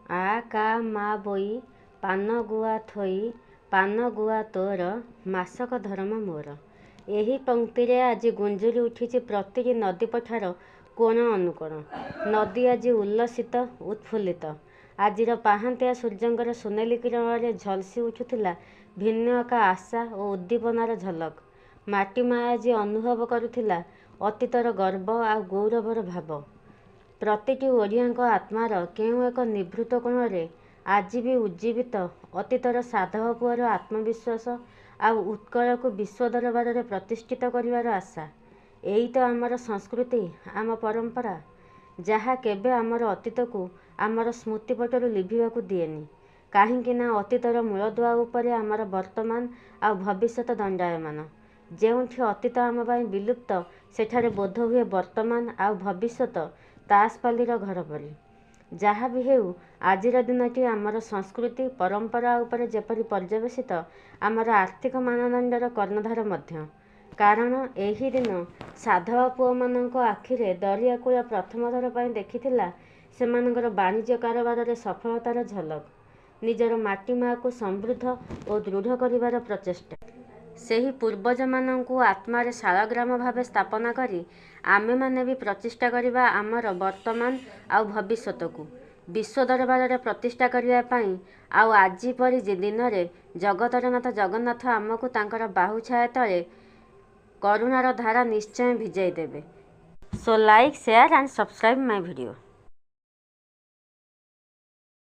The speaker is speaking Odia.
आ का मा बोई पान गुआ थोई पान गुआ तोर मासक धर्म मोर। ଏହି ପଂକ୍ତିରେ ଆଜି ଗୁଞ୍ଜରି ଉଠିଛି ପ୍ରତିଟି ନଦୀ ପଠାର କୋଣ ଅନୁକୋଣ। ନଦୀ ଆଜି ଉଲ୍ଲସିତ ଉତ୍ଫୁଲ୍ଲିତ। ଆଜିର ପାହାନ୍ତିଆ ସୂର୍ଯ୍ୟଙ୍କର ସୁନେଲି କିରଣରେ ଝଲସି ଉଠୁଥିଲା ଭିନ୍ନ ଏକ ଆଶା ଓ ଉଦ୍ଦୀପନାର ଝଲକ। ମାଟି ମା ଆଜି ଅନୁଭବ କରୁଥିଲା ଅତୀତର ଗର୍ବ ଆଉ ଗୌରବର ଭାବ। ପ୍ରତିଟି ଓଡ଼ିଆଙ୍କ ଆତ୍ମାର କେଉଁ ଏକ ନିଭୃତ କୋଣରେ ଆଜି ବି ଉଜ୍ଜୀବିତ ଅତୀତର ସାଧବ ପୁଅର ଆତ୍ମବିଶ୍ୱାସ ଆଉ ଉତ୍କଳକୁ ବିଶ୍ୱ ଦରବାରରେ ପ୍ରତିଷ୍ଠିତ କରିବାର ଆଶା। ଏଇ ତ ଆମର ସଂସ୍କୃତି, ଆମ ପରମ୍ପରା, ଯାହା କେବେ ଆମର ଅତୀତକୁ ଆମର ସ୍ମୃତିପଟରୁ ଲିଭିବାକୁ ଦିଏନି। କାହିଁକି ନା ଅତୀତର ମୂଳଦୁଆ ଉପରେ ଆମର ବର୍ତ୍ତମାନ ଆଉ ଭବିଷ୍ୟତ ଦଣ୍ଡାୟମାନ। ଯେଉଁଠି ଅତୀତ ଆମ ପାଇଁ ବିଲୁପ୍ତ, ସେଠାରେ ବୋଧହୁଏ ବର୍ତ୍ତମାନ ଆଉ ଭବିଷ୍ୟତ ତାସପାଲିର ଘର ପରି। ଯାହା ବି ହେଉ, ଆଜିର ଦିନଟି ଆମର ସଂସ୍କୃତି ପରମ୍ପରା ଉପରେ ଯେପରି ପର୍ଯ୍ୟବେସିତ, ଆମର ଆର୍ଥିକ ମାନଦଣ୍ଡର କର୍ଣ୍ଣଧାର ମଧ୍ୟ। କାରଣ ଏହି ଦିନ ସାଧବ ପୁଅମାନଙ୍କ ଆଖିରେ ଦରିଆକୂଳ ପ୍ରଥମ ଥର ପାଇଁ ଦେଖିଥିଲା ସେମାନଙ୍କର ବାଣିଜ୍ୟ କାରବାରରେ ସଫଳତାର ଝଲକ, ନିଜର ମାଟି ମାଆକୁ ସମୃଦ୍ଧ ଓ ଦୃଢ଼ କରିବାର ପ୍ରଚେଷ୍ଟା। ସେହି ପୂର୍ବଜମାନଙ୍କୁ ଆତ୍ମାରେ ଶାଳଗ୍ରାମ ଭାବେ ସ୍ଥାପନା କରି ଆମେମାନେ ବି ପ୍ରଚେଷ୍ଟା କରିବା ଆମର ବର୍ତ୍ତମାନ ଆଉ ଭବିଷ୍ୟତକୁ ବିଶ୍ୱ ଦରବାରରେ ପ୍ରତିଷ୍ଠା କରିବା ପାଇଁ। ଆଉ ଆଜି ପରି ଦିନରେ ଜଗତର ନାଥ ଜଗନ୍ନାଥ ଆମକୁ ତାଙ୍କର ବାହୁଛାୟା ତଳେ କରୁଣାର ଧାରା ନିଶ୍ଚୟ ଭିଜାଇ ଦେବେ। So like, share and subscribe my video.